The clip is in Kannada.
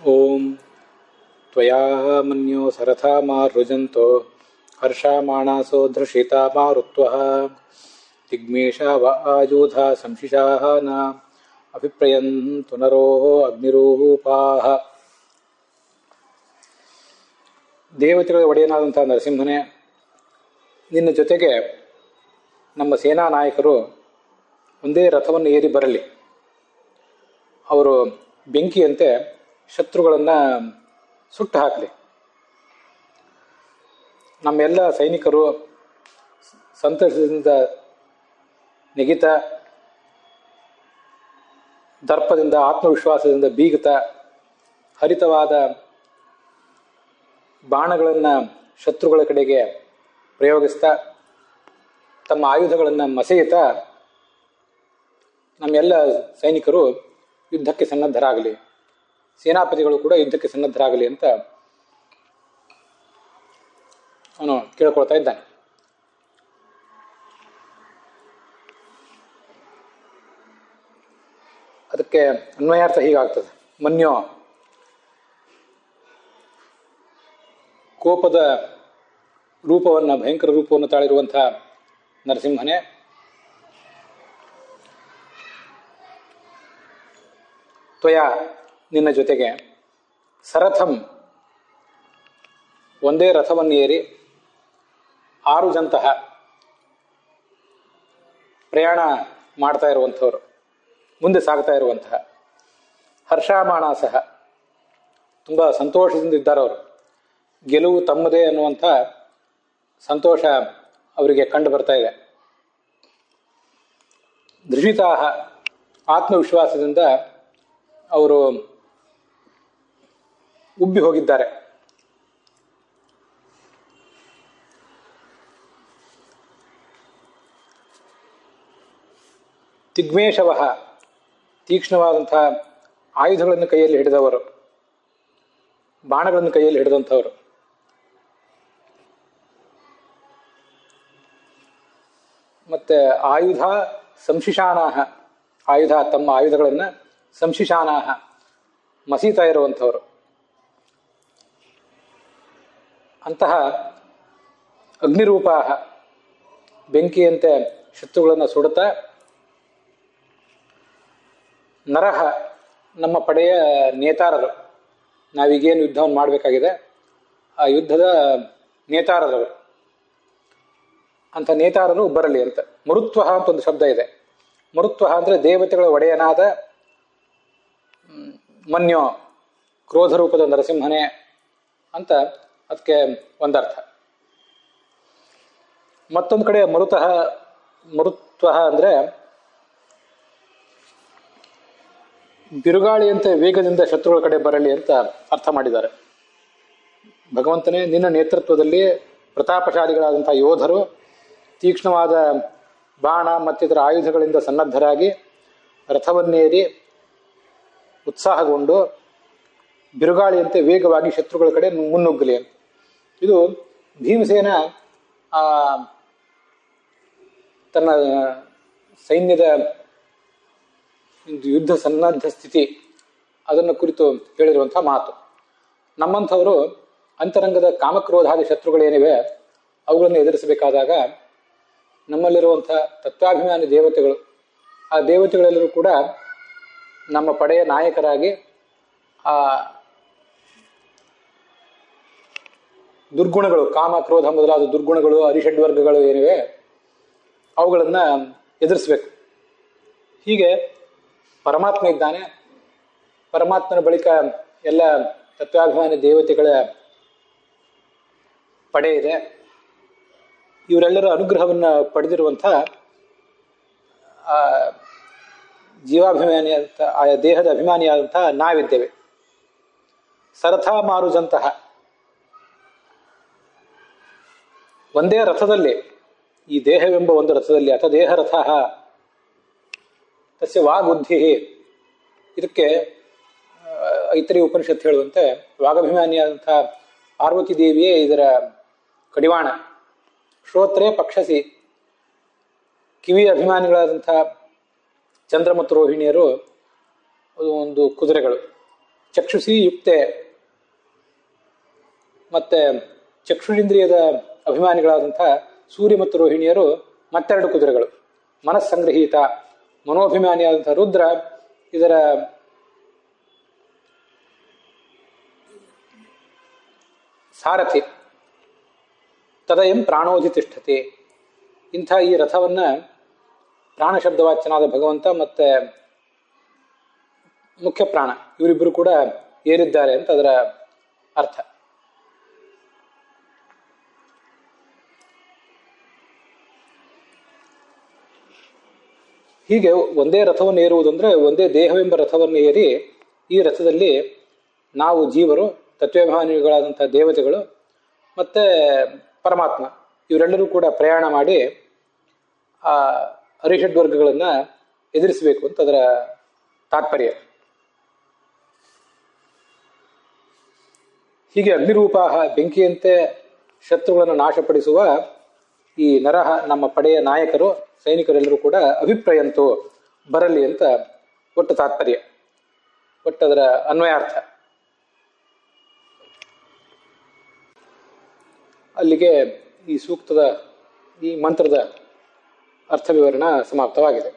ಓಂ ತ್ವಯಾ ಮನ್ಯೋ ಸರಥಾ ಮಾರುಜಂತೋ ಹರ್ಷಮಾಣಾಸೋ ಧೃಷಿತಾ ಮಾರುತ್ವಃ ದಿಗ್ಮೇಷಾ ವ ಆಜೂಧ ಸಂಶಿಷಾಃ ನ ಅಭಿಪ್ರಯಂತು ನರೋ ಅಗ್ನಿರೂಪಾಃ. ದೇವತೆಗಳ ಒಡೆಯನಾದಂಥ ನರಸಿಂಹನೇ, ನಿನ್ನ ಜೊತೆಗೆ ನಮ್ಮ ಸೇನಾ ನಾಯಕರು ಒಂದೇ ರಥವನ್ನು ಏರಿ ಬರಲಿ. ಅವರು ಬೆಂಕಿಯಂತೆ ಶತ್ರುಗಳನ್ನು ಸುಟ್ಟು ಹಾಕಲಿ. ನಮ್ಮೆಲ್ಲ ಸೈನಿಕರು ಸಂತಸದಿಂದ ನೆಗಿತ, ದರ್ಪದಿಂದ ಆತ್ಮವಿಶ್ವಾಸದಿಂದ ಬೀಗುತ್ತ ಹರಿತವಾದ ಬಾಣಗಳನ್ನು ಶತ್ರುಗಳ ಕಡೆಗೆ ಪ್ರಯೋಗಿಸ್ತಾ ತಮ್ಮ ಆಯುಧಗಳನ್ನು ಮಸೆಯುತ್ತಾ ನಮ್ಮೆಲ್ಲ ಸೈನಿಕರು ಯುದ್ಧಕ್ಕೆ ಸನ್ನದ್ಧರಾಗಲಿ, ಸೇನಾಪತಿಗಳು ಕೂಡ ಯುದ್ಧಕ್ಕೆ ಸನ್ನದ್ಧರಾಗಲಿ ಅಂತ ಅವನು ಕೇಳ್ಕೊಳ್ತಾ ಇದ್ದಾನೆ. ಅದಕ್ಕೆ ಅನ್ವಯಾರ್ಥ ಹೀಗಾಗ್ತದೆ. ಮನ್ಯೋ, ಕೋಪದ ರೂಪವನ್ನು, ಭಯಂಕರ ರೂಪವನ್ನು ತಾಳಿರುವಂಥ ನರಸಿಂಹನೇ, ತ್ವಯ ನಿನ್ನ ಜೊತೆಗೆ ಸರಥಂ ಒಂದೇ ರಥವನ್ನು ಏರಿ ಆರುಜಂತಹ ಪ್ರಯಾಣ ಮಾಡ್ತಾ ಇರುವಂಥವರು, ಮುಂದೆ ಸಾಗ್ತಾ ಇರುವಂತಹ, ಹರ್ಷಮಾಣಾಸಹ ತುಂಬ ಸಂತೋಷದಿಂದ ಇದ್ದಾರವರು. ಗೆಲುವು ತಮ್ಮದೇ ಅನ್ನುವಂಥ ಸಂತೋಷ ಅವರಿಗೆ ಕಂಡು ಬರ್ತಾ ಇದೆ. ಧೃಷಿತಾಹ ಆತ್ಮವಿಶ್ವಾಸದಿಂದ ಅವರು ಉಬ್ಬಿ ಹೋಗಿದ್ದಾರೆ. ದಿಗ್ಮೇಶವಃ ತೀಕ್ಷ್ಣವಾದಂಥ ಆಯುಧಗಳನ್ನು ಕೈಯಲ್ಲಿ ಹಿಡಿದವರು, ಬಾಣಗಳನ್ನು ಕೈಯಲ್ಲಿ ಹಿಡಿದಂಥವರು. ಮತ್ತೆ ಆಯುಧ ಸಂಶಿಷಾನಾಹ, ಆಯುಧ ತಮ್ಮ ಆಯುಧಗಳನ್ನು ಸಂಶಿಷಾನಾಹ ಮಸೀತಾ ಇರುವಂಥವರು. ಅಂತಹ ಅಗ್ನಿರೂಪಾಹ ಬೆಂಕಿಯಂತೆ ಶತ್ರುಗಳನ್ನು ಸುಡುತ್ತಾ, ನರಹ ನಮ್ಮ ಪಡೆಯ ನೇತಾರರು, ನಾವೀಗೇನು ಯುದ್ಧವನ್ನು ಮಾಡಬೇಕಾಗಿದೆ ಆ ಯುದ್ಧದ ನೇತಾರರವರು, ಅಂಥ ನೇತಾರರು ಬರಲಿ ಅಂತ. ಮರುತ್ವ ಅಂತ ಒಂದು ಶಬ್ದ ಇದೆ. ಮರುತ್ವ ಅಂದರೆ ದೇವತೆಗಳ ಒಡೆಯನಾದ ಮನ್ಯೋ, ಕ್ರೋಧರೂಪದ ನರಸಿಂಹನೇ ಅಂತ ಅದಕ್ಕೆ ಒಂದರ್ಥ. ಮತ್ತೊಂದು ಕಡೆ ಮರುತ್ವ ಅಂದರೆ ಬಿರುಗಾಳಿಯಂತೆ ವೇಗದಿಂದ ಶತ್ರುಗಳ ಕಡೆ ಬರಲಿ ಅಂತ ಅರ್ಥ ಮಾಡಿದ್ದಾರೆ. ಭಗವಂತನೇ, ನಿನ್ನ ನೇತೃತ್ವದಲ್ಲಿ ಪ್ರತಾಪಶಾಲಿಗಳಾದಂಥ ಯೋಧರು ತೀಕ್ಷ್ಣವಾದ ಬಾಣ ಮತ್ತಿತರ ಆಯುಧಗಳಿಂದ ಸನ್ನದ್ಧರಾಗಿ ರಥವನ್ನೇರಿ ಉತ್ಸಾಹಗೊಂಡು ಬಿರುಗಾಳಿಯಂತೆ ವೇಗವಾಗಿ ಶತ್ರುಗಳ ಕಡೆ ಮುನ್ನುಗ್ಗಲಿ ಅಂತ. ಇದು ಭೀಮಸೇನ ತನ್ನ ಸೈನ್ಯದ ಯುದ್ಧ ಸನ್ನದ್ಧ ಸ್ಥಿತಿ ಅದನ್ನು ಕುರಿತು ಹೇಳಿರುವಂಥ ಮಾತು. ನಮ್ಮಂಥವರು ಅಂತರಂಗದ ಕಾಮಕ್ರೋಧಾದಿ ಶತ್ರುಗಳೇನಿವೆ ಅವುಗಳನ್ನು ಎದುರಿಸಬೇಕಾದಾಗ ನಮ್ಮಲ್ಲಿರುವಂಥ ತತ್ವಾಭಿಮಾನಿ ದೇವತೆಗಳು, ಆ ದೇವತೆಗಳೆಲ್ಲರೂ ಕೂಡ ನಮ್ಮ ಪಡೆಯ ನಾಯಕರಾಗಿ ಆ ದುರ್ಗುಣಗಳು, ಕಾಮ ಕ್ರೋಧ ಮೊದಲಾದ ದುರ್ಗುಣಗಳು, ಅರಿಷಡ್ವರ್ಗಗಳು ಏನಿವೆ ಅವುಗಳನ್ನು ಎದುರಿಸಬೇಕು. ಹೀಗೆ ಪರಮಾತ್ಮ ಇದ್ದಾನೆ. ಪರಮಾತ್ಮನ ಬಳಿಕ ಎಲ್ಲ ತತ್ವಾಭಿಮಾನಿ ದೇವತೆಗಳ ಪಡೆ ಇದೆ. ಇವರೆಲ್ಲರ ಅನುಗ್ರಹವನ್ನು ಪಡೆದಿರುವಂಥ ಜೀವಾಭಿಮಾನಿಯಾದಂಥ, ಆಯಾ ದೇಹದ ಅಭಿಮಾನಿಯಾದಂಥ ನಾವಿದ್ದೇವೆ. ಸರಥಾ ಮಾರುಜಂತಹ ಒಂದೇ ರಥದಲ್ಲಿ, ಈ ದೇಹವೆಂಬ ಒಂದು ರಥದಲ್ಲಿ, ಅಥ ದೇಹ ರಥ ತಸ್ಯ ವಾಗ್ಬುದ್ಧಿ, ಇದಕ್ಕೆ ಐತರಿ ಉಪನಿಷತ್ತು ಹೇಳುವಂತೆ ವಾಗಭಿಮಾನಿಯಾದಂಥ ಪಾರ್ವತಿ ದೇವಿಯೇ ಇದರ ಕಡಿವಾಣ. ಶ್ರೋತ್ರೇ ಪಕ್ಷಸಿ, ಕಿವಿಯ ಅಭಿಮಾನಿಗಳಾದಂಥ ಚಂದ್ರ ಮತ್ತು ರೋಹಿಣಿಯರು ಒಂದು ಕುದುರೆಗಳು. ಚಕ್ಷುಷಿ ಯುಕ್ತೆ ಮತ್ತೆ ಚಕ್ಷುರಿಂದ್ರಿಯದ ಅಭಿಮಾನಿಗಳಾದಂಥ ಸೂರ್ಯ ಮತ್ತು ರೋಹಿಣಿಯರು ಮತ್ತೆರಡು ಕುದುರೆಗಳು. ಮನಸ್ಸಂಗ್ರಹೀತ ಮನೋಭಿಮಾನಿಯಾದಂಥ ರುದ್ರ ಇದರ ಸಾರಥಿ. ತದಯಂ ಪ್ರಾಣೋಧಿ ತಿಷ್ಠತೆ. ಇಂಥ ಈ ರಥವನ್ನು ಪ್ರಾಣಶಬ್ದವಾಚ್ಯನಾದ ಭಗವಂತ ಮತ್ತೆ ಮುಖ್ಯ ಪ್ರಾಣ ಇವರಿಬ್ಬರು ಕೂಡ ಏರಿದ್ದಾರೆ ಅಂತ ಅದರ ಅರ್ಥ. ಹೀಗೆ ಒಂದೇ ರಥವನ್ನು ಏರುವುದಂದ್ರೆ ಒಂದೇ ದೇಹವೆಂಬ ರಥವನ್ನು ಏರಿ ಈ ರಥದಲ್ಲಿ ನಾವು ಜೀವರು, ತತ್ವಾಭಿಮಾನಿಗಳಾದಂಥ ದೇವತೆಗಳು ಮತ್ತೆ ಪರಮಾತ್ಮ ಇವರೆಲ್ಲರೂ ಕೂಡ ಪ್ರಯಾಣ ಮಾಡಿ ಆ ಅರಿಷಡ್ವರ್ಗಗಳನ್ನು ಎದುರಿಸಬೇಕು ಅಂತ ಅದರ ತಾತ್ಪರ್ಯ. ಹೀಗೆ ಅಗ್ನಿರೂಪಾಹ ಬೆಂಕಿಯಂತೆ ಶತ್ರುಗಳನ್ನು ನಾಶಪಡಿಸುವ ಈ ನರಹ ನಮ್ಮ ಪಡೆಯ ನಾಯಕರು ಸೈನಿಕರೆಲ್ಲರೂ ಕೂಡ ಅಭಿಪ್ರಾಯಂತೂ ಬರಲಿ ಅಂತ ಒಟ್ಟು ತಾತ್ಪರ್ಯ, ಒಟ್ಟದರ ಅನ್ವಯಾರ್ಥ. ಅಲ್ಲಿಗೆ ಈ ಸೂಕ್ತದ ಈ ಮಂತ್ರದ ಅರ್ಥ ವಿವರಣ ಸಮಾಪ್ತವಾಗಿದೆ.